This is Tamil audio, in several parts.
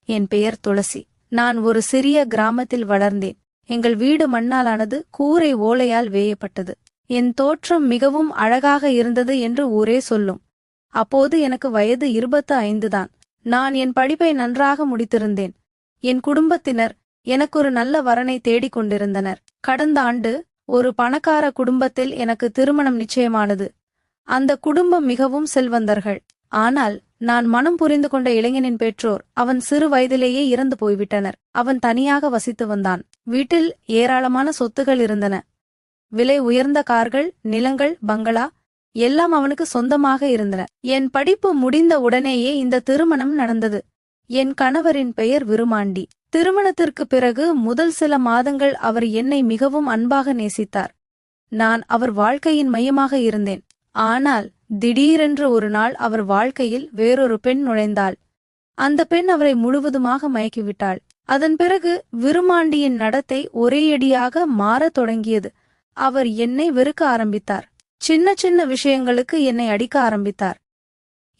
என் பெயர் துளசி. நான் ஒரு சிறிய கிராமத்தில் வளர்ந்தேன். எங்கள் வீடு மண்ணாலானது, கூரை ஓலையால் வேயப்பட்டது. என் தோற்றம் மிகவும் அழகாக இருந்தது என்று ஊரே சொல்லும். அப்போது எனக்கு வயது 25 தான். நான் என் படிப்பை நன்றாக முடித்திருந்தேன். என் குடும்பத்தினர் எனக்கொரு நல்ல வரனை தேடிக் கொண்டிருந்தனர். கடந்த ஆண்டு ஒரு பணக்கார குடும்பத்தில் எனக்கு திருமணம் நிச்சயமானது. அந்த குடும்பம் மிகவும் செல்வந்தர்கள். ஆனால் நான் மனம் புரிந்து கொண்ட இளைஞனின் பெற்றோர் அவன் சிறு வயதிலேயே இறந்து போய்விட்டனர். அவன் தனியாக வசித்து வந்தான். வீட்டில் ஏராளமான சொத்துகள் இருந்தன. விலை உயர்ந்த கார்கள், நிலங்கள், பங்களா எல்லாம் அவனுக்கு சொந்தமாக இருந்தன. என் படிப்பு முடிந்த உடனேயே இந்த திருமணம் நடந்தது. என் கணவரின் பெயர் விருமாண்டி. திருமணத்திற்கு பிறகு முதல் சில மாதங்கள் அவர் என்னை மிகவும் அன்பாக நேசித்தார். நான் அவர் வாழ்க்கையின் மையமாக இருந்தேன். ஆனால் திடீரென்று ஒரு நாள் அவர் வாழ்க்கையில் வேறொரு பெண் நுழைந்தாள். அந்த பெண் அவரை முழுவதுமாக மயக்கிவிட்டாள். அதன் பிறகு விருமாண்டியின் நடத்தை ஒரேயடியாக மாறத் தொடங்கியது. அவர் என்னை வெறுக்க ஆரம்பித்தார். சின்ன சின்ன விஷயங்களுக்கு என்னை அடிக்க ஆரம்பித்தார்.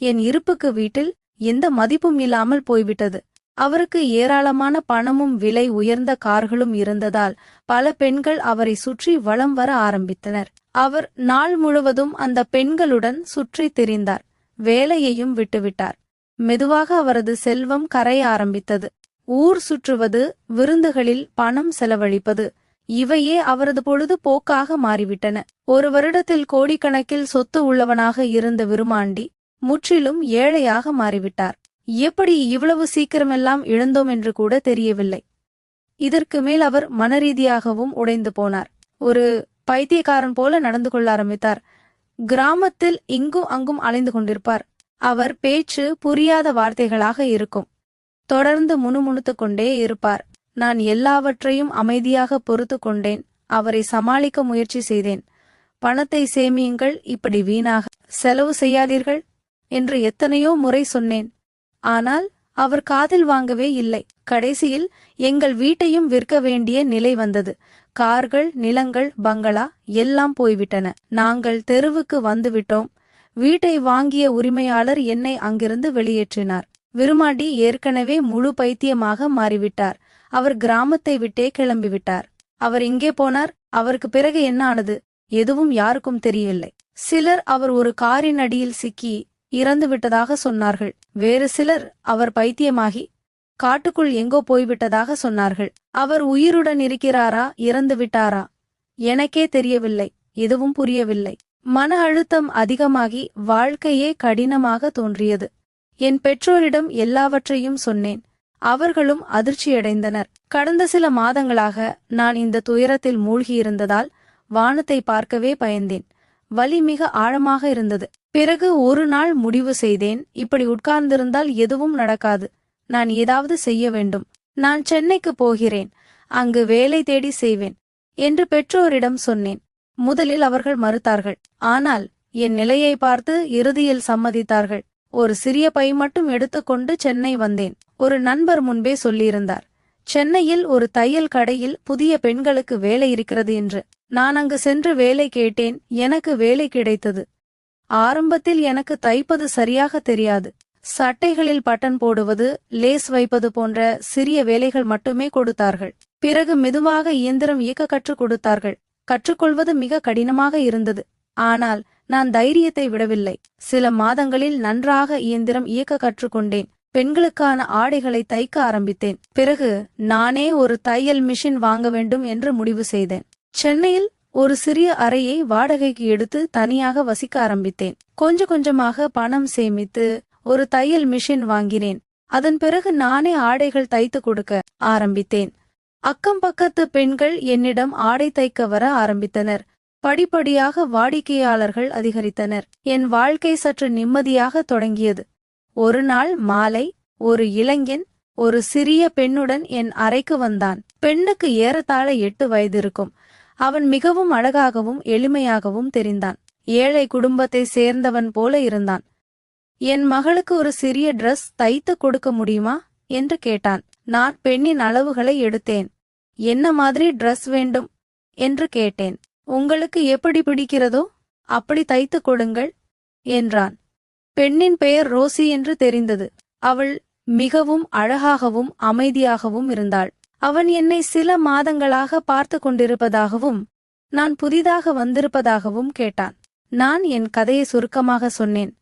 என் இருப்புக்கு வீட்டில் எந்த மதிப்பும் இல்லாமல் போய்விட்டது. அவருக்கு ஏராளமான பணமும் விலை உயர்ந்த கார்களும் இருந்ததால் பல பெண்கள் அவரை சுற்றி வலம் வர ஆரம்பித்தனர். அவர் நாள் முழுவதும் அந்த பெண்களுடன் சுற்றித் திரிந்தார். வேலையையும் விட்டுவிட்டார். மெதுவாக அவரது செல்வம் கரைய ஆரம்பித்தது. ஊர் சுற்றுவது, விருந்துகளில் பணம் செலவழிப்பது, இவையே அவரது பொழுது போக்காக மாறிவிட்டன. ஒரு வருடத்தில் கோடிக்கணக்கில் சொத்து உள்ளவனாக இருந்த விருமாண்டி முற்றிலும் ஏழையாக மாறிவிட்டார். எப்படி இவ்வளவு சீக்கிரமெல்லாம் இழந்தோம் என்று கூட தெரியவில்லை. இதற்கு மேல் அவர் மனரீதியாகவும் உடைந்து போனார். ஒரு பைத்தியக்காரன் போல நடந்து கொள்ள ஆரம்பித்தார். கிராமத்தில் இங்கும் அங்கும் அலைந்து கொண்டிருப்பார். அவர் பேச்சு புரியாத வார்த்தைகளாக இருக்கும். தொடர்ந்து முணுமுணுத்துக் கொண்டே இருப்பார். நான் எல்லாவற்றையும் அமைதியாக பொறுத்து கொண்டேன். அவரை சமாளிக்க முயற்சி செய்தேன். பணத்தை சேமியுங்கள், இப்படி வீணாக செலவு செய்யாதீர்கள் என்று எத்தனையோ முறை சொன்னேன். ஆனால் அவர் காதில் வாங்கவே இல்லை. கடைசியில் எங்கள் வீட்டையும் விற்க வேண்டிய நிலை வந்தது. கார்கள், நிலங்கள், பங்களா எல்லாம் போய்விட்டன. நாங்கள் தெருவுக்கு வந்துவிட்டோம். வீட்டை வாங்கிய உரிமையாளர் என்னை அங்கிருந்து வெளியேற்றினார். விருமாண்டி ஏற்கனவே முழு பைத்தியமாக மாறிவிட்டார். அவர் கிராமத்தை விட்டே கிளம்பிவிட்டார். அவர் எங்கே போனார்? அவருக்கு பிறகு என்ன ஆனது? எதுவும் யாருக்கும் தெரியவில்லை. சிலர் அவர் ஒரு காரின் அடியில் சிக்கி இறந்து விட்டதாக சொன்னார்கள். வேறு சிலர் அவர் பைத்தியமாகி காட்டுக்குள் எங்கோ போய்விட்டதாக சொன்னார்கள். அவர் உயிருடன் இருக்கிறாரா, இறந்து விட்டாரா? எனக்கே தெரியவில்லை. எதுவும் புரியவில்லை. மன அழுத்தம் அதிகமாகி வாழ்க்கையே கடினமாக தோன்றியது. என் பெற்றோரிடம் எல்லாவற்றையும் சொன்னேன். அவர்களும் அதிர்ச்சியடைந்தனர். கடந்த சில மாதங்களாக நான் இந்த துயரத்தில் மூழ்கியிருந்ததால் வானத்தை பார்க்கவே பயந்தேன். வலி மிக ஆழமாக இருந்தது. பிறகு ஒரு நாள் முடிவு செய்தேன், இப்படி உட்கார்ந்திருந்தால் எதுவும் நடக்காது. நான் ஏதாவது செய்ய வேண்டும். நான் சென்னைக்கு போகிறேன். அங்கு வேலை தேடி செய்வேன் என்று பெற்றோரிடம் சொன்னேன். முதலில் அவர்கள் மறுத்தார்கள். ஆனால் என் நிலையை பார்த்து இறுதியில் சம்மதித்தார்கள். ஒரு சிறிய பை மட்டும் எடுத்துக்கொண்டு சென்னை வந்தேன். ஒரு நண்பர் முன்பே சொல்லியிருந்தார், சென்னையில் ஒரு தையல் கடையில் புதிய பெண்களுக்கு வேலை இருக்கிறது என்று. நான் அங்கு சென்று வேலை கேட்டேன். எனக்கு வேலை கிடைத்தது. ஆரம்பத்தில் எனக்கு தைப்பது சரியாக தெரியாது. சட்டைகளில் பட்டன் போடுவது, லேஸ் வைப்பது போன்ற சிறிய வேலைகள் மட்டுமே கொடுத்தார்கள். பிறகு மெதுவாக இயந்திரம் இயக்க கற்றுக் கொடுத்தார்கள். கற்றுக்கொள்வது மிக கடினமாக இருந்தது. ஆனால் நான் தைரியத்தை விடவில்லை. சில மாதங்களில் நன்றாக இயந்திரம் இயக்க கற்றுக்கொண்டேன். பெண்களுக்கான ஆடைகளை தைக்க ஆரம்பித்தேன். பிறகு நானே ஒரு தையல் மிஷின் வாங்க வேண்டும் என்று முடிவு செய்தேன். சென்னையில் ஒரு சிறிய அறையை வாடகைக்கு எடுத்து தனியாக வசிக்க ஆரம்பித்தேன். கொஞ்சம் கொஞ்சமாக பணம் சேமித்து ஒரு தையல் மிஷின் வாங்கினேன். அதன் பிறகு நானே ஆடைகள் தைத்து கொடுக்க ஆரம்பித்தேன். அக்கம் பக்கத்து பெண்கள் என்னிடம் ஆடை தைக்க வர ஆரம்பித்தனர். படிப்படியாக வாடிக்கையாளர்கள் அதிகரித்தனர். என் வாழ்க்கை சற்று நிம்மதியாக தொடங்கியது. ஒரு நாள் மாலை ஒரு இளைஞன் ஒரு சிறிய பெண்ணுடன் என் அறைக்கு வந்தான். பெண்ணுக்கு ஏறத்தாழ 8 வயது இருக்கும். அவன் மிகவும் அழகாகவும் எளிமையாகவும் தெரிந்தான். ஏழை குடும்பத்தை சேர்ந்தவன் போல இருந்தான். என் மகளுக்கு ஒரு சிறிய டிரஸ் தைத்து கொடுக்க முடியுமா என்று கேட்டான். நான் பெண்ணின் அளவுகளை எடுத்தேன். என்ன மாதிரி டிரஸ் வேண்டும் என்று கேட்டேன். உங்களுக்கு எப்படி பிடிக்கிறதோ அப்படி தைத்து கொடுங்கள் என்றான். பெண்ணின் பெயர் ரோசி என்று தெரிந்தது. அவள் மிகவும் அழகாகவும் அமைதியாகவும் இருந்தாள். அவன் என்னை சில மாதங்களாக பார்த்து கொண்டிருப்பதாகவும் நான் புதிதாக வந்திருப்பதாகவும் கேட்டான். நான் என் கதையை சுருக்கமாக சொன்னேன்.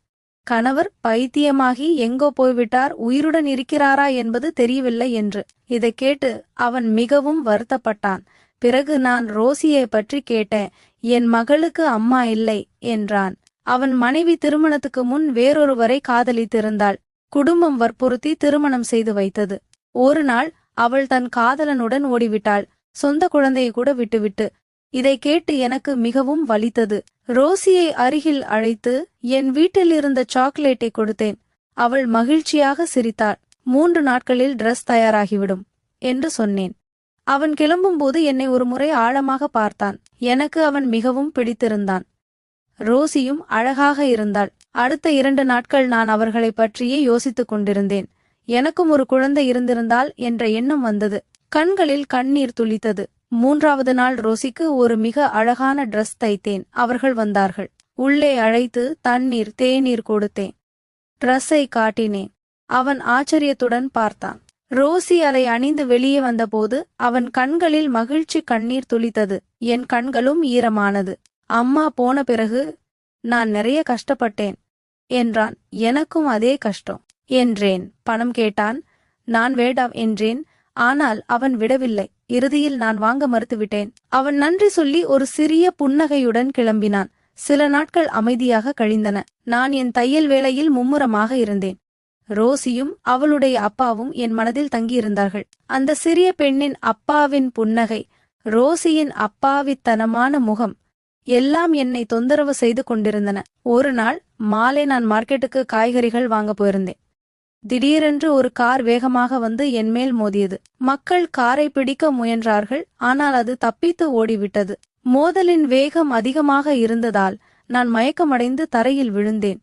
கணவர் பைத்தியமாகி எங்கோ போய்விட்டார், உயிருடன் இருக்கிறாரா என்பது தெரியவில்லை என்று. இதை கேட்டு அவன் மிகவும் வருத்தப்பட்டான். பிறகு நான் ரோசியை பற்றி கேட்டேன். என் மகளுக்கு அம்மா இல்லை என்றான். அவன் மனைவி திருமணத்துக்கு முன் வேறொருவரை காதலித்திருந்தாள். குடும்பம் வற்புறுத்தி திருமணம் செய்து வைத்தது. ஒரு நாள் அவள் தன் காதலனுடன் ஓடிவிட்டாள், சொந்த குழந்தையை கூட விட்டுவிட்டு. இதை கேட்டு எனக்கு மிகவும் வலித்தது. ரோசியை அருகில் அழைத்து என் வீட்டில் இருந்த சாக்லேட்டை கொடுத்தேன். அவள் மகிழ்ச்சியாக சிரித்தாள். 3 நாட்களில் டிரஸ் தயாராகிவிடும் என்று சொன்னேன். அவன் கிளம்பும்போது என்னை ஒரு முறை ஆழமாக பார்த்தான். எனக்கு அவன் மிகவும் பிடித்திருந்தான். ரோசியும் அழகாக இருந்தாள். அடுத்த 2 நாட்கள் நான் அவர்களைப் பற்றியே யோசித்துக் கொண்டிருந்தேன். எனக்கும் ஒரு குழந்தை இருந்திருந்தால் என்ற எண்ணம் வந்தது. கண்களில் கண்ணீர் துளித்தது. 3வது நாள் ரோசிக்கு ஒரு மிக அழகான டிரஸ் தைத்தேன். அவர்கள் வந்தார்கள். உள்ளே அழைத்து தண்ணீர் தேநீர் கொடுத்தேன். டிரஸ்ஸை காட்டினேன். அவன் ஆச்சரியத்துடன் பார்த்தான். ரோசி அதை அணிந்து வெளியே வந்தபோது அவன் கண்களில் மகிழ்ச்சி கண்ணீர் துளித்தது. என் கண்களும் ஈரமானது. அம்மா போன பிறகு நான் நிறைய கஷ்டப்பட்டேன் என்றான். எனக்கும் அதே கஷ்டம் என்றேன். பணம் கேட்டான். நான் வேண்டாம் என்றேன். ஆனால் அவன் விடவில்லை. இறுதியில் நான் வாங்க மறுத்துவிட்டேன். அவன் நன்றி சொல்லி ஒரு சிறிய புன்னகையுடன் கிளம்பினான். சில நாட்கள் அமைதியாக கழிந்தன. நான் என் தையல் வேலையில் மும்முரமாக இருந்தேன். ரோசியும் அவளுடைய அப்பாவும் என் மனதில் தங்கியிருந்தார்கள். அந்த சிறிய பெண்ணின் அப்பாவின் புன்னகை, ரோசியின் அப்பாவித்தனமான முகம் எல்லாம் என்னை தொந்தரவு செய்து கொண்டிருந்தன. ஒரு நாள் மாலை நான் மார்க்கெட்டுக்கு காய்கறிகள் வாங்க போயிருந்தேன். திடீரென்று ஒரு கார் வேகமாக வந்து என்மேல் மோதியது. மக்கள் காரை பிடிக்க முயன்றார்கள். ஆனால் அது தப்பித்து ஓடிவிட்டது. மோதலின் வேகம் அதிகமாக இருந்ததால் நான் மயக்கமடைந்து தரையில் விழுந்தேன்.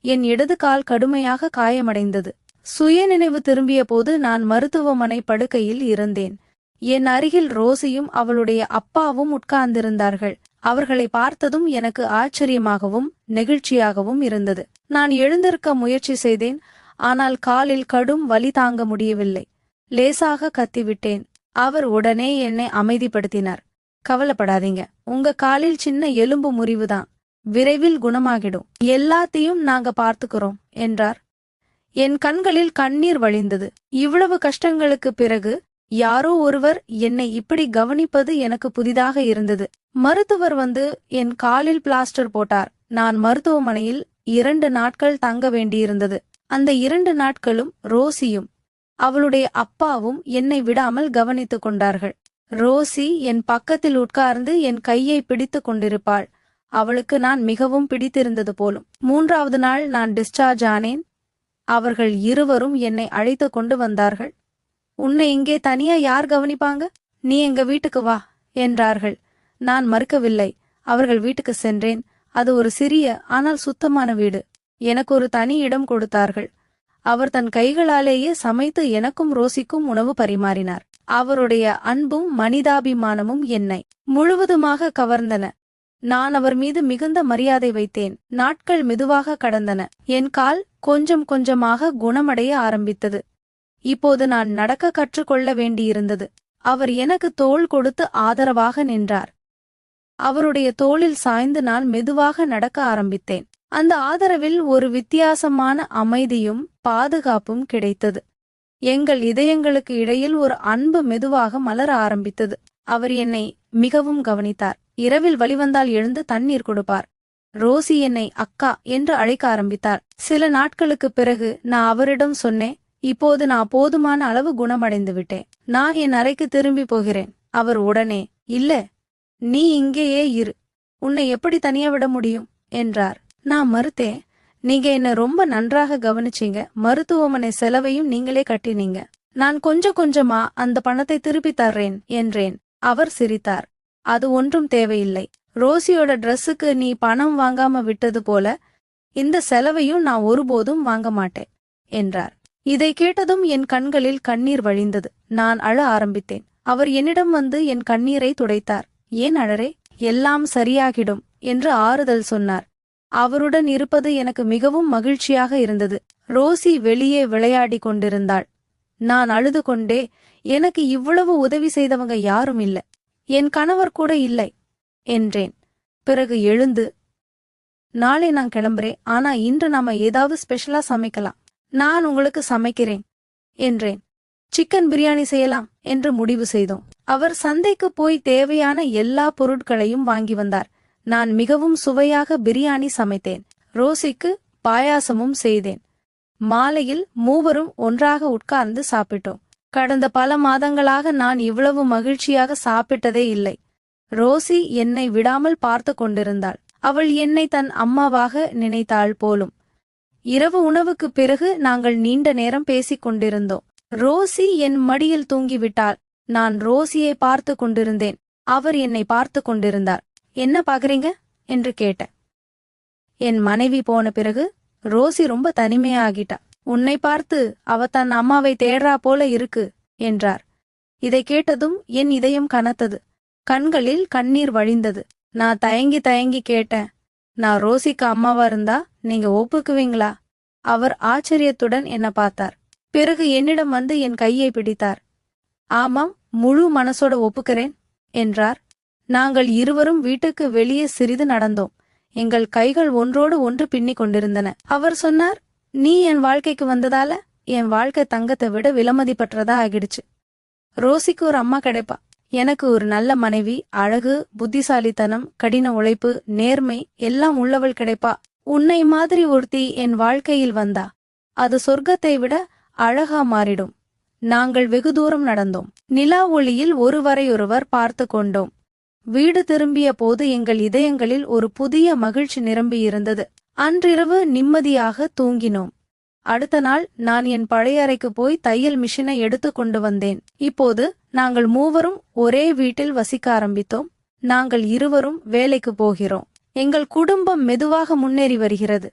என் இடது கால் கடுமையாக காயமடைந்தது. சுயநினைவு திரும்பிய போது நான் மருத்துவமனை படுக்கையில் இருந்தேன். என் அருகில் ரோசியும் அவளுடைய அப்பாவும் உட்கார்ந்திருந்தார்கள். அவர்களை பார்த்ததும் எனக்கு ஆச்சரியமாகவும் நெகிழ்ச்சியாகவும் இருந்தது. நான் எழுந்திருக்க முயற்சி செய்தேன். ஆனால் காலில் கடும் வலி தாங்க முடியவில்லை. லேசாக கத்திவிட்டேன். அவர் உடனே என்னை அமைதிப்படுத்தினார். கவலைப்படாதீங்க, உங்க காலில் சின்ன எலும்பு முறிவுதான், விரைவில் குணமாகிடும், எல்லாத்தையும் நாங்க பார்த்துக்கிறோம் என்றார். என் கண்களில் கண்ணீர் வழிந்தது. இவ்வளவு கஷ்டங்களுக்கு பிறகு யாரோ ஒருவர் என்னை இப்படி கவனிப்பது எனக்கு புதிதாக இருந்தது. மருத்துவர் வந்து என் காலில் பிளாஸ்டர் போட்டார். நான் மருத்துவமனையில் 2 நாட்கள் தங்க வேண்டியிருந்தது. அந்த 2 நாட்களும் ரோசியும் அவளுடைய அப்பாவும் என்னை விடாமல் கவனித்துக் கொண்டார்கள். ரோசி என் பக்கத்தில் உட்கார்ந்து என் கையை பிடித்து கொண்டிருப்பாள். அவளுக்கு நான் மிகவும் பிடித்திருந்தது போலும். 3வது நாள் நான் டிஸ்சார்ஜ் ஆனேன். அவர்கள் இருவரும் என்னை அழைத்து கொண்டு வந்தார்கள். உன்னை இங்கே தனியா யார் கவனிப்பாங்க? நீ எங்க வீட்டுக்கு வா என்றார்கள். நான் மறுக்கவில்லை. அவர்கள் வீட்டுக்கு சென்றேன். அது ஒரு சிறிய ஆனால் சுத்தமான வீடு. எனக்கு ஒரு தனி இடம் கொடுத்தார்கள். அவர் தன் கைகளாலேயே சமைத்து எனக்கும் ரோசிக்கும் உணவு பரிமாறினார். அவருடைய அன்பும் மனிதாபிமானமும் என்னை முழுவதுமாக கவர்ந்தன. நான் அவர் மீது மிகுந்த மரியாதை வைத்தேன். நாட்கள் மெதுவாக கடந்தன. என் கால் கொஞ்சம் கொஞ்சமாக குணமடைய ஆரம்பித்தது. இப்போது நான் நடக்க கற்றுக்கொள்ள வேண்டியிருந்தது. அவர் எனக்கு தோள் கொடுத்து ஆதரவாக நின்றார். அவருடைய தோளில் சாய்ந்து நான் மெதுவாக நடக்க ஆரம்பித்தேன். அந்த ஆதரவில் ஒரு வித்தியாசமான அமைதியும் பாதுகாப்பும் கிடைத்தது. எங்கள் இதயங்களுக்கு இடையில் ஒரு அன்பு மெதுவாக மலர ஆரம்பித்தது. அவர் என்னை மிகவும் கவனித்தார். இரவில் வழிவந்தால் எழுந்து தண்ணீர் கொடுப்பார். ரோசி என்னை அக்கா என்று அழைக்க ஆரம்பித்தார். சில நாட்களுக்கு பிறகு நான் அவரிடம் சொன்னேன், இப்போது நான் போதுமான அளவு குணமடைந்து விட்டேன், நான் என் அறைக்கு திரும்பி போகிறேன். அவர் உடனே, இல்ல, நீ இங்கேயே இரு, உன்னை எப்படி தனியா விட முடியும் என்றார். நான் மறுத்தேன். நீங்க என்ன ரொம்ப நன்றாக கவனிச்சீங்க, மருத்துவமனை செலவையும் நீங்களே கட்டினீங்க, நான் கொஞ்சம் கொஞ்சமா அந்த பணத்தை திருப்பி தர்றேன் என்றேன். அவர் சிரித்தார். அது ஒன்றும் தேவையில்லை. ரோசியோட டிரெஸ்ஸுக்கு நீ பணம் வாங்காம விட்டது போல இந்த செலவையும் நான் ஒருபோதும் வாங்க மாட்டேன் என்றார். இதை கேட்டதும் என் கண்களில் கண்ணீர் வழிந்தது. நான் அழ ஆரம்பித்தேன். அவர் என்னிடம் வந்து என் கண்ணீரை துடைத்தார். ஏன் அழறே, எல்லாம் சரியாகிடும் என்று ஆறுதல் சொன்னார். அவருடன் இருப்பது எனக்கு மிகவும் மகிழ்ச்சியாக இருந்தது. ரோசி வெளியே விளையாடி கொண்டிருந்தாள். நான் அழுது கொண்டே, எனக்கு இவ்வளவு உதவி செய்தவங்க யாரும் இல்ல, என் கணவர் கூட இல்லை என்றேன். பிறகு எழுந்து, நாளை நான் கிளம்புறேன், ஆனா இன்று நாம ஏதாவது ஸ்பெஷலா சமைக்கலாம், நான் உங்களுக்கு சமைக்கிறேன் என்றேன். சிக்கன் பிரியாணி செய்யலாம் என்று முடிவு செய்தோம். அவர் சந்தைக்கு போய் தேவையான எல்லா பொருட்களையும் வாங்கி வந்தார். நான் மிகவும் சுவையாக பிரியாணி சமைத்தேன். ரோசிக்கு பாயாசமும் செய்தேன். மாலையில் மூவரும் ஒன்றாக உட்கார்ந்து சாப்பிட்டோம். கடந்த பல மாதங்களாக நான் இவ்வளவு மகிழ்ச்சியாக சாப்பிட்டதே இல்லை. ரோசி என்னை விடாமல் பார்த்து கொண்டிருந்தாள். அவள் என்னை தன் அம்மாவாக நினைத்தாள் போலும். இரவு உணவுக்கு பிறகு நாங்கள் நீண்ட நேரம் பேசிக் கொண்டிருந்தோம். ரோசி என் மடியில் தூங்கிவிட்டாள். நான் ரோசியை பார்த்து கொண்டிருந்தேன். அவர் என்னை பார்த்து கொண்டிருந்தார். என்ன பாக்குறீங்க என்று கேட்டேன். என் மனைவி போன பிறகு ரோசி ரொம்ப தனிமையாகிட்டா. உன்னை பார்த்து அவ தன் அம்மாவை தேடுறா போல இருக்கு என்றார். இதை கேட்டதும் என் இதயம் கனத்தது. கண்களில் கண்ணீர் வழிந்தது. நான் தயங்கி தயங்கி கேட்டேன், நான் ரோசிக்கு அம்மாவா இருந்தா நீங்க ஒப்புக்குவீங்களா? அவர் ஆச்சரியத்துடன் என்ன பார்த்தார். பிறகு என்னிடம் வந்து என் கையை பிடித்தார். ஆமாம், முழு மனசோட ஒப்புக்கிறேன் என்றார். நாங்கள் இருவரும் வீட்டுக்கு வெளியே சிறிது நடந்தோம். எங்கள் கைகள் ஒன்றோடு ஒன்று பின்னிக் கொண்டிருந்தன. அவர் சொன்னார், நீ என் வாழ்க்கைக்கு வந்ததால என் வாழ்க்கை தங்கத்தை விட விலைமதிப்பற்றதா ஆகிடுச்சு. ரோசிக்கு ஒரு அம்மா கிடைப்பா, எனக்கு ஒரு நல்ல மனைவி, அழகு, புத்திசாலித்தனம், கடின உழைப்பு, நேர்மை எல்லாம் உள்ளவள் கிடைப்பா. உன்னை மாதிரி ஒருத்தி என் வாழ்க்கையில் வந்தா அது சொர்க்கத்தை விட அழகா மாறிடும். நாங்கள் வெகு தூரம் நடந்தோம். நிலா ஒளியில் ஒருவரையொருவர் பார்த்து கொண்டோம். வீடு திரும்பிய போது எங்கள் இதயங்களில் ஒரு புதிய மகிழ்ச்சி நிரம்பியிருந்தது. அன்றிரவு நிம்மதியாக தூங்கினோம். அடுத்த நாள் நான் என் பழைய அறைக்கு போய் தையல் மிஷினை எடுத்து கொண்டு வந்தேன். இப்போது நாங்கள் மூவரும் ஒரே வீட்டில் வசிக்க ஆரம்பித்தோம். நாங்கள் இருவரும் வேலைக்கு போகிறோம். எங்கள் குடும்பம் மெதுவாக முன்னேறி வருகிறது.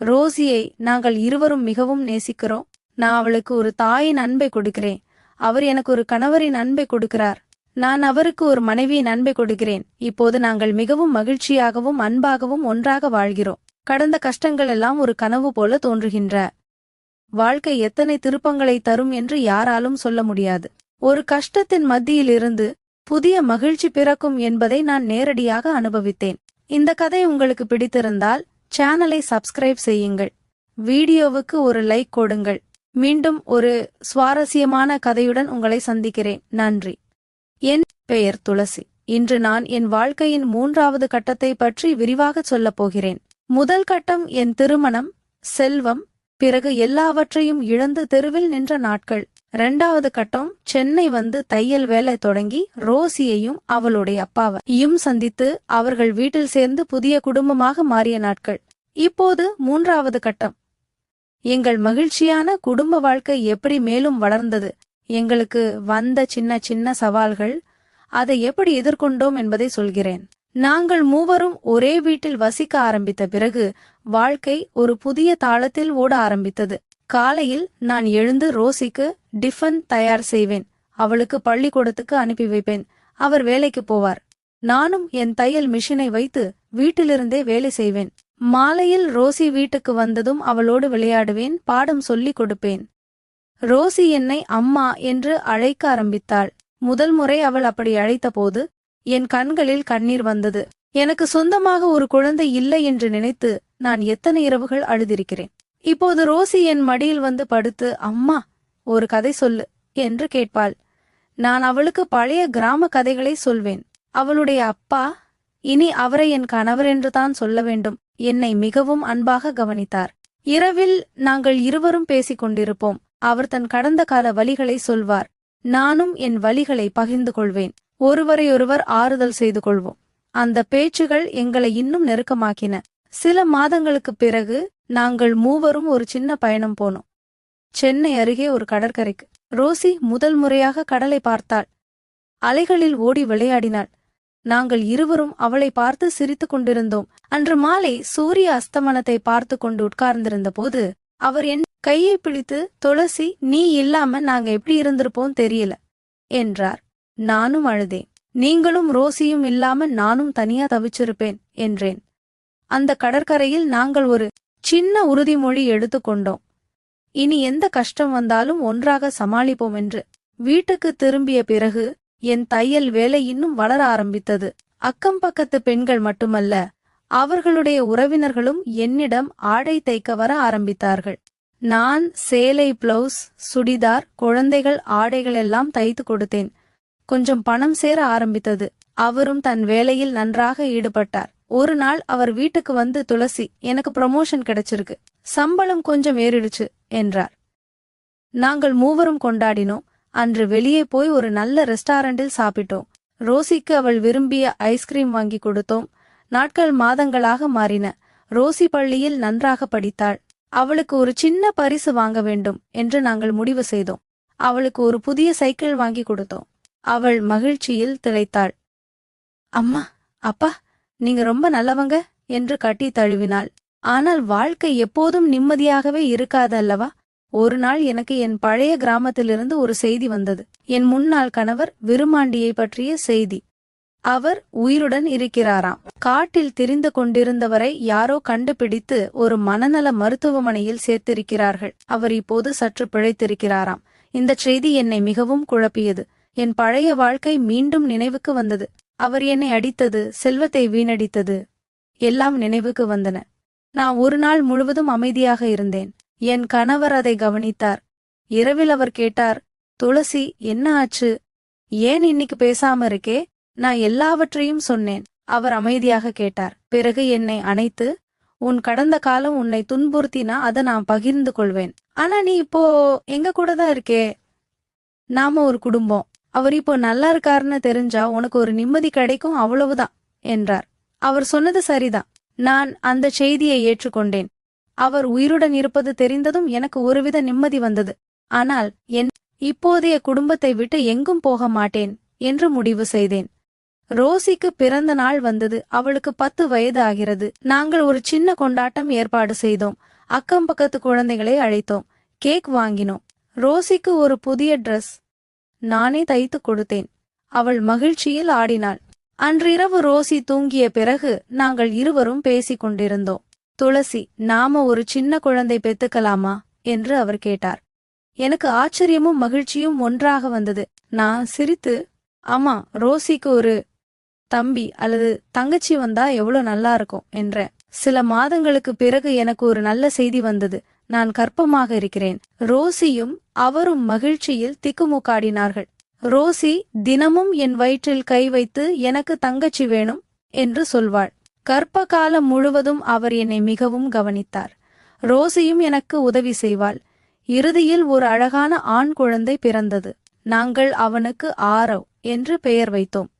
ரோசியை நாங்கள் இருவரும் மிகவும் நேசிக்கிறோம். நான் அவளுக்கு ஒரு தாயின் அன்பை கொடுக்கிறேன். அவர் எனக்கு ஒரு கணவரின் அன்பை கொடுக்கிறார். நான் அவருக்கு ஒரு மனைவியின் அன்பை கொடுக்கிறேன். இப்போது நாங்கள் மிகவும் மகிழ்ச்சியாகவும் அன்பாகவும் ஒன்றாக வாழ்கிறோம். கடந்த கஷ்டங்கள் எல்லாம் ஒரு கனவு போல தோன்றுகின்ற. வாழ்க்கை எத்தனை திருப்பங்களை தரும் என்று யாராலும் சொல்ல முடியாது. ஒரு கஷ்டத்தின் மத்தியிலிருந்து புதிய மகிழ்ச்சி பிறக்கும் என்பதை நான் நேரடியாக அனுபவித்தேன். இந்த கதை உங்களுக்கு பிடித்திருந்தால் சேனலை சப்ஸ்கிரைப் செய்யுங்கள். வீடியோவுக்கு ஒரு லைக் கொடுங்கள். மீண்டும் ஒரு சுவாரஸ்யமான கதையுடன் உங்களை சந்திக்கிறேன். நன்றி. என் பெயர் துளசி. இன்று நான் என் வாழ்க்கையின் 3வது கட்டத்தை பற்றி விரிவாகச் சொல்லப் போகிறேன். முதல் கட்டம் என் திருமணம், செல்வம், பிறகு எல்லாவற்றையும் இழந்து தெருவில் நின்ற நாட்கள். 2வது கட்டம் சென்னை வந்து தையல் வேலை தொடங்கி ரோசியையும் அவளுடைய அப்பாவையும் சந்தித்து அவர்கள் வீட்டில் சேர்ந்து புதிய குடும்பமாக மாறிய நாட்கள். இப்போது 3வது கட்டம். எங்கள் மகிழ்ச்சியான குடும்ப வாழ்க்கை எப்படி மேலும் வளர்ந்தது, எங்களுக்கு வந்த சின்ன சின்ன சவால்கள், அதை எப்படி எதிர்கொண்டோம் என்பதை சொல்கிறேன். நாங்கள் மூவரும் ஒரே வீட்டில் வசிக்க ஆரம்பித்த பிறகு வாழ்க்கை ஒரு புதிய தாளத்தில் ஓட ஆரம்பித்தது. காலையில் நான் எழுந்து ரோசிக்கு டிஃபன் தயார் செய்வேன். அவளுக்கு பள்ளிக்கூடத்துக்கு அனுப்பி வைப்பேன். அவர் வேலைக்கு போவார். நானும் என் தையல் மிஷினை வைத்து வீட்டிலிருந்தே வேலை செய்வேன். மாலையில் ரோசி வீட்டுக்கு வந்ததும் அவளோடு விளையாடுவேன், பாடம் சொல்லிக் கொடுப்பேன். ரோசி என்னை அம்மா என்று அழைக்க ஆரம்பித்தாள். முதல் முறை அவள் அப்படி அழைத்தபோது என் கண்களில் கண்ணீர் வந்தது. எனக்கு சொந்தமாக ஒரு குழந்தை இல்லை என்று நினைத்து நான் எத்தனை இரவுகள் அழுதிருக்கிறேன். இப்போது ரோசி என் மடியில் வந்து படுத்து, அம்மா ஒரு கதை சொல்லு என்று கேட்பாள். நான் அவளுக்கு பழைய கிராம கதைகளை சொல்வேன். அவளுடைய அப்பா, இனி அவரை என் கணவர் என்று தான் சொல்ல வேண்டும், என்னை மிகவும் அன்பாக கவனித்தார். இரவில் நாங்கள் இருவரும் பேசிக் கொண்டிருப்போம். அவர் தன் கடந்த கால வலிகளை சொல்வார். நானும் என் வலிகளை பகிர்ந்து கொள்வேன். ஒருவரையொருவர் ஆறுதல் செய்து கொள்வோம். அந்த பேச்சுகள் எங்களை இன்னும் நெருக்கமாக்கின. சில மாதங்களுக்குப் பிறகு நாங்கள் மூவரும் ஒரு சின்ன பயணம் போனோம். சென்னை அருகே ஒரு கடற்கரைக்கு. ரோசி முதல் முறையாக கடலை பார்த்தாள். அலைகளில் ஓடி விளையாடினாள். நாங்கள் இருவரும் அவளை பார்த்து சிரித்துக் கொண்டிருந்தோம். அன்று மாலை சூரிய அஸ்தமனத்தை பார்த்து கொண்டு உட்கார்ந்திருந்த போது அவர் என் கையை பிடித்து, துளசி, நீ இல்லாம நாங்க எப்படி இருந்திருப்போம் தெரியல என்றார். நானும் அழுதேன். நீங்களும் ரோசியும் இல்லாம நானும் தனியா தவிச்சிருப்பேன் என்றேன். அந்த கடற்கரையில் நாங்கள் ஒரு சின்ன உறுதிமொழி எடுத்துக்கொண்டோம். இனி எந்த கஷ்டம் வந்தாலும் ஒன்றாக சமாளிப்போம் என்று. வீட்டுக்கு திரும்பிய பிறகு என் தையல் வேலை இன்னும் வளர ஆரம்பித்தது. அக்கம் பக்கத்து பெண்கள் மட்டுமல்ல, அவர்களுடைய உறவினர்களும் என்னிடம் ஆடை தைக்க வர ஆரம்பித்தார்கள். நான் சேலை, பிளவுஸ், சுடிதார், குழந்தைகள் ஆடைகள் எல்லாம் தைத்து கொடுத்தேன். கொஞ்சம் பணம் சேர ஆரம்பித்தது. அவரும் தன் வேலையில் நன்றாக ஈடுபட்டார். ஒரு நாள் அவர் வீட்டுக்கு வந்து, துளசி, எனக்கு ப்ரமோஷன் கிடைச்சிருக்கு, சம்பளம் கொஞ்சம் ஏறிடுச்சு என்றார். நாங்கள் மூவரும் கொண்டாடினோம். அன்று வெளியே போய் ஒரு நல்ல ரெஸ்டாரண்டில் சாப்பிட்டோம். ரோசிக்கு அவள் விரும்பிய ஐஸ்கிரீம் வாங்கி கொடுத்தோம். நாட்கள் மாதங்களாக மாறின. ரோசி பள்ளியில் நன்றாக படித்தாள். அவளுக்கு ஒரு சின்ன பரிசு வாங்க வேண்டும் என்று நாங்கள் முடிவு செய்தோம். அவளுக்கு ஒரு புதிய சைக்கிள் வாங்கி கொடுத்தோம். அவள் மகிழ்ச்சியில் திளைத்தாள். அம்மா, அப்பா, நீங்க ரொம்ப நல்லவங்க என்று கட்டி தழுவினாள். ஆனால் வாழ்க்கை எப்போதும் நிம்மதியாகவே இருக்காது அல்லவா? ஒரு நாள் எனக்கு என் பழைய கிராமத்திலிருந்து ஒரு செய்தி வந்தது. என் முன்னாள் கணவர் விருமாண்டியை பற்றிய செய்தி. அவர் உயிருடன் இருக்கிறாராம். காட்டில் திரிந்து கொண்டிருந்தவரை யாரோ கண்டுபிடித்து ஒரு மனநல மருத்துவமனையில் சேர்த்திருக்கிறார்கள். அவர் இப்போது சற்று பிழைத்திருக்கிறாராம். இந்த செய்தி என்னை மிகவும் குழப்பியது. என் பழைய வாழ்க்கை மீண்டும் நினைவுக்கு வந்தது. அவர் என்னை அடித்தது, செல்வத்தை வீணடித்தது, எல்லாம் நினைவுக்கு வந்தன. நான் ஒரு நாள் முழுவதும் அமைதியாக இருந்தேன். என் கணவர் அதை கவனித்தார். இரவில் அவர் கேட்டார், துளசி, என்ன ஆச்சு? ஏன் இன்னைக்கு பேசாம இருக்கே? நான் எல்லாவற்றையும் சொன்னேன். அவர் அமைதியாக கேட்டார். பிறகு என்னை அணைத்து, உன் கடந்த காலம் உன்னை துன்புறுத்தினா அதை நான் பகிர்ந்து கொள்வேன். ஆனா நீ இப்போ எங்க கூட தான் இருக்கே. நாம ஒரு குடும்பம். அவர் இப்போ நல்லா இருக்காருன்னு தெரிஞ்சா உனக்கு ஒரு நிம்மதி கிடைக்கும், அவ்வளவுதான் என்றார். அவர் சொன்னது சரிதான். நான் அந்த செய்தியை ஏற்றுக்கொண்டேன். அவர் உயிருடன் இருப்பது தெரிந்ததும் எனக்கு ஒருவித நிம்மதி வந்தது. ஆனால் என் இப்போதைய குடும்பத்தை விட்டு எங்கும் போக மாட்டேன் என்று முடிவு செய்தேன். ரோசிக்கு பிறந்த நாள் வந்தது. அவளுக்கு 10 வயது ஆகிறது. நாங்கள் ஒரு சின்ன கொண்டாட்டம் ஏற்பாடு செய்தோம். அக்கம் பக்கத்து குழந்தைகளை அழைத்தோம். கேக் வாங்கினோம். ரோசிக்கு ஒரு புதிய டிரெஸ் நானே தைத்து கொடுத்தேன். அவள் மகிழ்ச்சியில் ஆடினாள். அன்றிரவு ரோசி தூங்கிய பிறகு நாங்கள் இருவரும் பேசிக் கொண்டிருந்தோம். துளசி, நாம ஒரு சின்ன குழந்தை பெத்துக்கலாமா என்று அவர் கேட்டார். எனக்கு ஆச்சரியமும் மகிழ்ச்சியும் ஒன்றாக வந்தது. நான் சிரித்து, ஆமா, ரோசிக்கு ஒரு தம்பி அல்லது தங்கச்சி வந்தா எவ்வளவு நல்லா இருக்கும் என்றேன். சில மாதங்களுக்கு பிறகு எனக்கு ஒரு நல்ல செய்தி வந்தது. நான் கர்ப்பமாக இருக்கிறேன். ரோசியும் அவரும் மகிழ்ச்சியில் திக்குமுக்காடினார்கள். ரோசி தினமும் என் வயிற்றில் கை வைத்து, எனக்கு தங்கச்சி வேணும் என்று சொல்வாள். கர்ப்ப காலம் முழுவதும் அவர் என்னை மிகவும் கவனித்தார். ரோசியும் எனக்கு உதவி செய்வாள். இறுதியில் ஒரு அழகான ஆண் குழந்தை பிறந்தது. நாங்கள் அவனுக்கு ஆரவ் என்று பெயர் வைத்தோம்.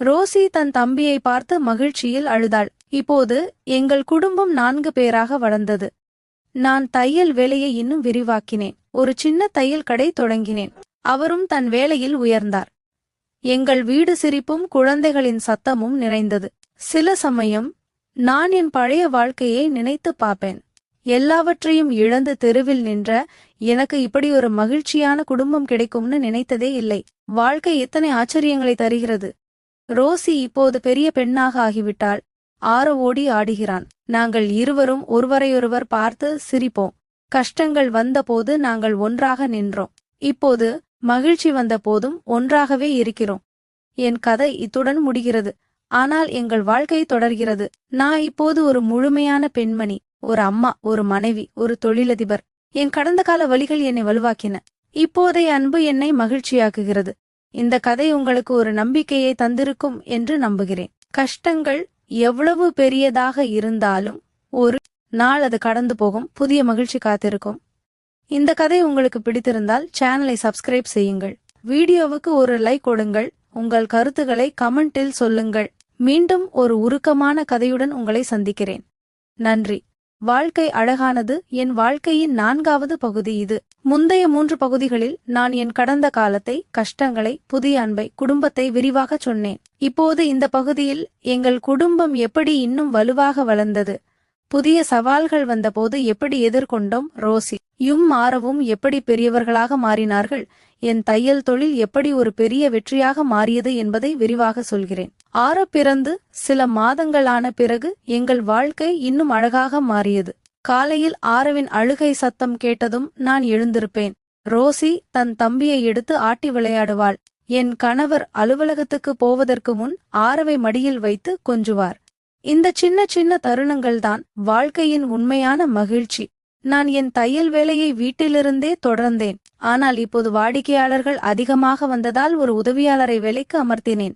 ரோசி தன் தம்பியை பார்த்து மகிழ்ச்சியில் அழுதாள். இப்போது எங்கள் குடும்பம் 4 பேராக வளர்ந்தது. நான் தையல் வேலையை இன்னும் விரிவாக்கினேன். ஒரு சின்ன தையல் கடை தொடங்கினேன். அவரும் தன் வேலையில் உயர்ந்தார். எங்கள் வீடு சிரிப்பும் குழந்தைகளின் சத்தமும் நிறைந்தது. சில சமயம் நான் என் பழைய வாழ்க்கையை நினைத்து பார்ப்பேன். எல்லாவற்றையும் இழந்து தெருவில் நின்ற எனக்கு இப்படி ஒரு மகிழ்ச்சியான குடும்பம் கிடைக்கும்னு நினைத்ததே இல்லை. வாழ்க்கை எத்தனை ஆச்சரியங்களை தருகிறது. ரோசி இப்போது பெரிய பெண்ணாக ஆகிவிட்டாள். ஆரவோடி ஆடுகிறான். நாங்கள் இருவரும் ஒருவரையொருவர் பார்த்து சிரிப்போம். கஷ்டங்கள் வந்தபோது நாங்கள் ஒன்றாக நின்றோம். இப்போது மகிழ்ச்சி வந்த போதும் ஒன்றாகவே இருக்கிறோம். என் கதை இத்துடன் முடிகிறது. ஆனால் எங்கள் வாழ்க்கை தொடர்கிறது. நான் இப்போது ஒரு முழுமையான பெண்மணி, ஒரு அம்மா, ஒரு மனைவி, ஒரு தொழிலதிபர். என் கடந்த கால வழிகள் என்னை வலுவாக்கின. இப்போதைய அன்பு என்னை மகிழ்ச்சியாக்குகிறது. இந்த கதை உங்களுக்கு ஒரு நம்பிக்கையை தந்திருக்கும் என்று நம்புகிறேன். கஷ்டங்கள் எவ்வளவு பெரியதாக இருந்தாலும் ஒரு நாள் அது கடந்து போகும். புதிய மகிழ்ச்சி காத்திருக்கும். இந்த கதை உங்களுக்கு பிடித்திருந்தால் சேனலை சப்ஸ்கிரைப் செய்யுங்கள். வீடியோவுக்கு ஒரு லைக் கொடுங்கள். உங்கள் கருத்துக்களை கமெண்டில் சொல்லுங்கள். மீண்டும் ஒரு உருக்கமான கதையுடன் உங்களை சந்திக்கிறேன். நன்றி. வாழ்க்கை அழகானது என் வாழ்க்கையின் 4வது பகுதி இது. முந்தைய 3 பகுதிகளில் நான் என் கடந்த காலத்தை, கஷ்டங்களை, புதிய அன்பை, குடும்பத்தை விரிவாக சொன்னேன். இப்போது இந்த பகுதியில் எங்கள் குடும்பம் எப்படி இன்னும் வலுவாக வளர்ந்தது, புதிய சவால்கள் வந்தபோது எப்படி எதிர்கொண்டோம், ரோசி ஆரவும் எப்படி பெரியவர்களாக மாறினார்கள், என் தையல் தொழில் எப்படி ஒரு பெரிய வெற்றியாக மாறியது என்பதை விரிவாக சொல்கிறேன். ஆரவ் பிறந்து சில மாதங்களான பிறகு எங்கள் வாழ்க்கை இன்னும் அழகாக மாறியது. காலையில் ஆரவின் அழுகை சத்தம் கேட்டதும் நான் எழுந்திருப்பேன். ரோசி தன் தம்பியை எடுத்து ஆட்டி விளையாடுவாள். என் கணவர் அலுவலகத்துக்கு போவதற்கு முன் ஆரவை மடியில் வைத்து கொஞ்சுவார். இந்த சின்ன சின்ன தருணங்கள்தான் வாழ்க்கையின் உண்மையான மகிழ்ச்சி. நான் என் தையல் வேலையை வீட்டிலிருந்தே தொடர்ந்தேன். ஆனால் இப்போது வாடிக்கையாளர்கள் அதிகமாக வந்ததால் ஒரு உதவியாளரை வேலைக்கு அமர்த்தினேன்.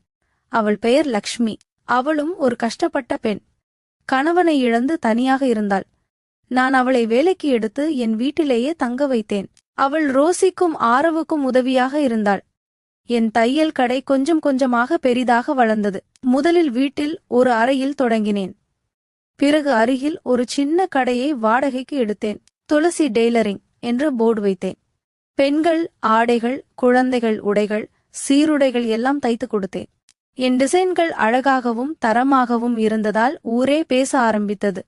அவள் பெயர் லக்ஷ்மி. அவளும் ஒரு கஷ்டப்பட்ட பெண். கணவனை இழந்து தனியாக இருந்தாள். நான் அவளை வேலைக்கு எடுத்து என் வீட்டிலேயே தங்க வைத்தேன். அவள் ரோசிக்கும் ஆரவுக்கும் உதவியாக இருந்தாள். என் தையல் கடை கொஞ்சம் கொஞ்சமாக பெரிதாக வளர்ந்தது. முதலில் வீட்டில் ஒரு அறையில் தொடங்கினேன். பிறகு அருகில் ஒரு சின்ன கடையை வாடகைக்கு எடுத்தேன். துளசி டெய்லரிங் என்று போர்டு வைத்தேன். பெண்கள் ஆடைகள், குழந்தைகள் உடைகள், சீருடைகள் எல்லாம் தைத்து கொடுத்தேன். என் டிசைன்கள் அழகாகவும் தரமாகவும் இருந்ததால் ஊரே பேச ஆரம்பித்தது.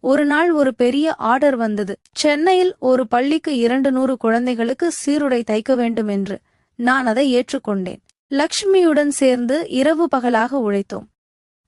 ஒரு நாள் ஒரு பெரிய ஆர்டர் வந்தது. சென்னையில் ஒரு பள்ளிக்கு 200 குழந்தைகளுக்கு சீருடை தைக்க வேண்டும் என்று. நான் அதை ஏற்றுக்கொண்டேன். லக்ஷ்மியுடன் சேர்ந்து இரவு பகலாக உழைத்தோம்.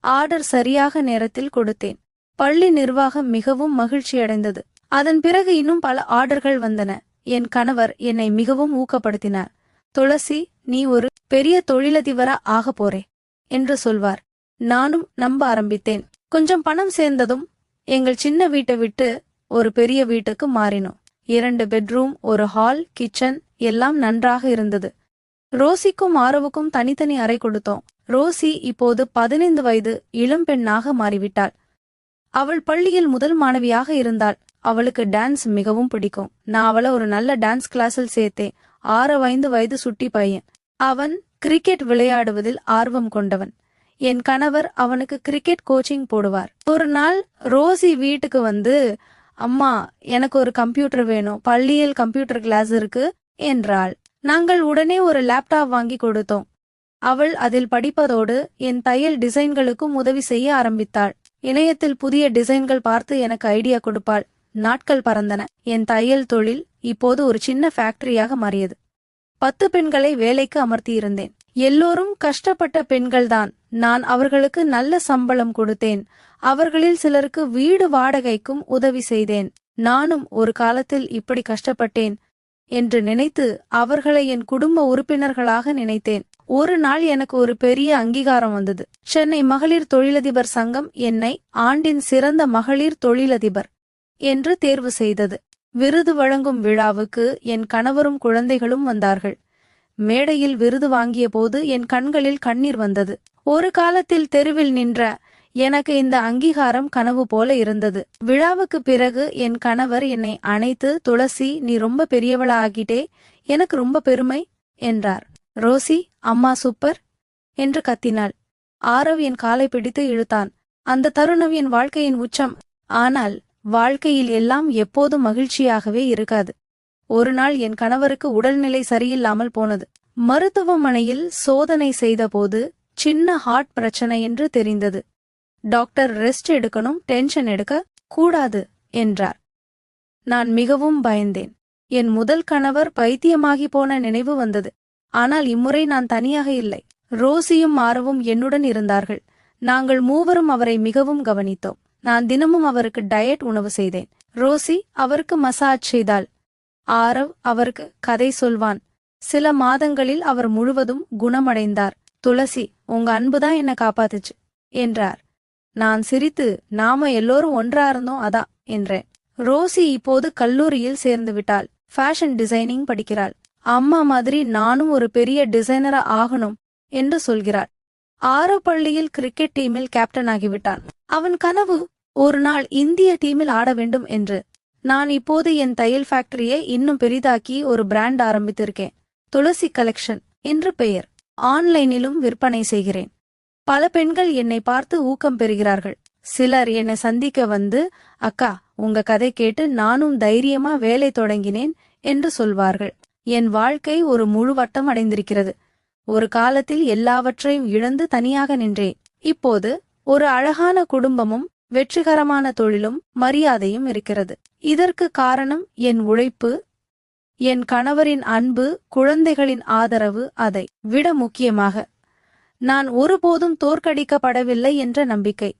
ஆர்டர் சரியாக நேரத்தில் கொடுத்தேன். பள்ளி நிர்வாகம் மிகவும் மகிழ்ச்சியடைந்தது. அதன் பிறகு இன்னும் பல ஆர்டர்கள் வந்தன. என் கணவர் என்னை மிகவும் ஊக்கப்படுத்தினார். துளசி, நீ ஒரு பெரிய தொழிலதிபரா ஆக போறே என்று சொல்வார். நானும் நம்ப ஆரம்பித்தேன். கொஞ்சம் பணம் சேர்ந்ததும் எங்கள் சின்ன வீட்டை விட்டு ஒரு பெரிய வீட்டுக்கு மாறினோம். 2 பெட்ரூம், ஒரு ஹால், கிச்சன் எல்லாம் நன்றாக இருந்தது. ரோசிக்கும் ஆரவுக்கும் தனித்தனி அறை கொடுத்தோம். ரோசி இப்போது 15 வயது இளம்பெண்ணாக மாறிவிட்டாள். அவள் பள்ளியில் முதல் மாணவியாக இருந்தாள். அவளுக்கு டான்ஸ் மிகவும் பிடிக்கும். நான் அவளை ஒரு நல்ல டான்ஸ் கிளாஸில் சேர்த்தேன். 6 வயது சுட்டி பையன். அவன் கிரிக்கெட் விளையாடுவதில் ஆர்வம் கொண்டவன். என் கணவர் அவனுக்கு கிரிக்கெட் கோச்சிங் போடுவார். ஒரு நாள் ரோசி வீட்டுக்கு வந்து, அம்மா, எனக்கு ஒரு கம்ப்யூட்டர் வேணும், பள்ளியில் கம்ப்யூட்டர் கிளாஸ் இருக்கு என்றாள். நாங்கள் உடனே ஒரு லேப்டாப் வாங்கி கொடுத்தோம். அவள் அதில் படிப்பதோடு என் தையல் டிசைன்களுக்கும் உதவி செய்ய ஆரம்பித்தாள். இணையத்தில் புதிய டிசைன்கள் பார்த்து எனக்கு ஐடியா கொடுப்பாள். நாட்கள் பறந்தன. என் தையல் தொழில் இப்போது ஒரு சின்ன ஃபேக்டரியாக மாறியது. 10 பெண்களை வேலைக்கு அமர்த்தியிருந்தேன். எல்லோரும் கஷ்டப்பட்ட பெண்கள்தான். நான் அவர்களுக்கு நல்ல சம்பளம் கொடுத்தேன். அவர்களில் சிலருக்கு வீடு வாடகைக்கும் உதவி செய்தேன். நானும் ஒரு காலத்தில் இப்படி கஷ்டப்பட்டேன் என்று நினைத்து அவர்களை என் குடும்ப உறுப்பினர்களாக நினைத்தேன். ஒரு நாள் எனக்கு ஒரு பெரிய அங்கீகாரம் வந்தது. சென்னை மகளிர் தொழிலதிபர் சங்கம் என்னை ஆண்டின் சிறந்த மகளிர் தொழிலதிபர் என்று தேர்வு செய்தது. விருது வழங்கும் விழாவுக்கு என் கணவரும் குழந்தைகளும் வந்தார்கள். மேடையில் விருது வாங்கிய போது என் கண்களில் கண்ணீர் வந்தது. ஒரு காலத்தில் தெருவில் நின்ற எனக்கு இந்த அங்கீகாரம் கனவு போல இருந்தது. விழாவுக்கு பிறகு என் கணவர் என்னை அணைத்து, துளசி, நீ ரொம்ப பெரியவளா ஆகிட்டே, எனக்கு ரொம்ப பெருமை என்றார். ரோசி, அம்மா சூப்பர் என்று கத்தினாள். ஆரவ் என் காலை பிடித்து இழுத்தான். அந்த தருணம் என் வாழ்க்கையின் உச்சம். ஆனால் வாழ்க்கையில் எல்லாம் எப்போதும் மகிழ்ச்சியாகவே இருக்காது. ஒரு நாள் என் கணவருக்கு உடல்நிலை சரியில்லாமல் போனது. மருத்துவமனையில் சோதனை செய்தபோது சின்ன ஹார்ட் பிரச்சனை என்று தெரிந்தது. டாக்டர் ரெஸ்ட் எடுக்கணும், டென்ஷன் எடுக்க கூடாது என்றார். நான் மிகவும் பயந்தேன். என் முதல் கணவர் பைத்தியமாகி போன நினைவு வந்தது. ஆனால் இம்முறை நான் தனியாக இல்லை. ரோசியும் ஆரவும் என்னுடன் இருந்தார்கள். நாங்கள் மூவரும் அவரை மிகவும் கவனித்தோம். நான் தினமும் அவருக்கு டயட் உணவு செய்தேன். ரோசி அவருக்கு மசாஜ் செய்தாள். ஆரவ் அவருக்கு கதை சொல்வான். சில மாதங்களில் அவர் முழுவதும் குணமடைந்தார். துளசி, உங்க அன்புதான் என்ன காப்பாத்துச்சு என்றார். நான் சிரித்து, நாம எல்லோரும் ஒன்றா இருந்தோம் அதான் என்றேன். ரோசி இப்போது கல்லூரியில் சேர்ந்து விட்டாள். ஃபேஷன் டிசைனிங் படிக்கிறாள். அம்மா மாதிரி நானும் ஒரு பெரிய டிசைனரா ஆகணும் என்று சொல்கிறாள். ஆரவ் பள்ளியில் கிரிக்கெட் டீமில் கேப்டன் ஆகிவிட்டான். அவன் கனவு ஒரு நாள் இந்திய டீமில் ஆட வேண்டும் என்று. நான் இப்போது என் தையல் ஃபேக்டரியை இன்னும் பெரிதாக்கி ஒரு பிராண்ட் ஆரம்பித்திருக்கேன். துளசி கலெக்ஷன் என்று பெயர். ஆன்லைனிலும் விற்பனை செய்கிறேன். பல பெண்கள் என்னை பார்த்து ஊக்கம் பெறுகிறார்கள். சிலர் என்னை சந்திக்க வந்து, அக்கா, உங்க கதை கேட்டு நானும் தைரியமா வேலை தொடங்கினேன் என்று சொல்வார்கள். என் வாழ்க்கை ஒரு முழு வட்டம் அடைந்திருக்கிறது. ஒரு காலத்தில் எல்லாவற்றையும் இழந்து தனியாக நின்றேன். இப்போது ஒரு அழகான குடும்பமும் வெற்றிகரமான தொழிலும் மரியாதையும் இருக்கிறது. இதற்கு காரணம் என் உழைப்பு, என் கணவரின் அன்பு, குழந்தைகளின் ஆதரவு, அதை விட முக்கியமாக நான் ஒருபோதும் தோற்கடிக்கப்படவில்லை என்ற நம்பிக்கை.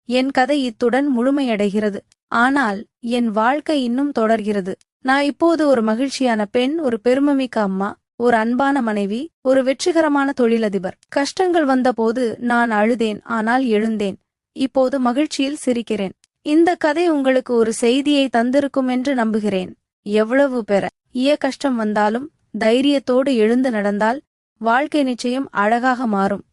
என் கதை இத்துடன் முழுமையடைகிறது. ஆனால் என் வாழ்க்கை இன்னும் தொடர்கிறது. நான் இப்போது ஒரு மகிழ்ச்சியான பெண், ஒரு பெருமைமிக்க அம்மா, ஒரு அன்பான மனைவி, ஒரு வெற்றிகரமான தொழிலதிபர். கஷ்டங்கள் வந்தபோது நான் அழுதேன், ஆனால் எழுந்தேன். இப்போது மகிழ்ச்சியில் சிரிக்கிறேன். இந்த கதை உங்களுக்கு ஒரு செய்தியை தந்திருக்கும் என்று நம்புகிறேன். எவ்வளவு கஷ்டம் வந்தாலும் தைரியத்தோடு எழுந்து நடந்தால் வாழ்க்கை நிச்சயம் அழகாக மாறும்.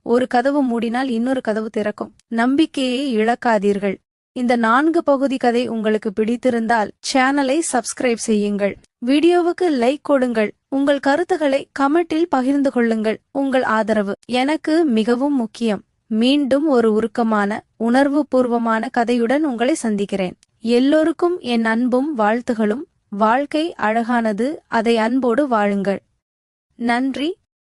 ஒரு கதவு மூடினால் இன்னொரு கதவு திறக்கும். நம்பிக்கையை இழக்காதீர்கள். இந்த 4 பகுதி கதை உங்களுக்கு பிடித்திருந்தால் சேனலை சப்ஸ்கிரைப் செய்யுங்கள். வீடியோவுக்கு லைக் கொடுங்கள். உங்கள் கருத்துக்களை கமெண்டில் பகிர்ந்து கொள்ளுங்கள். உங்கள் ஆதரவு எனக்கு மிகவும் முக்கியம். மீண்டும் ஒரு உருக்கமான, உணர்வுபூர்வமான கதையுடன் உங்களை சந்திக்கிறேன். எல்லோருக்கும் என் அன்பும் வாழ்த்துகளும். வாழ்க்கை அழகானது, அதை அன்போடு வாழுங்கள். நன்றி.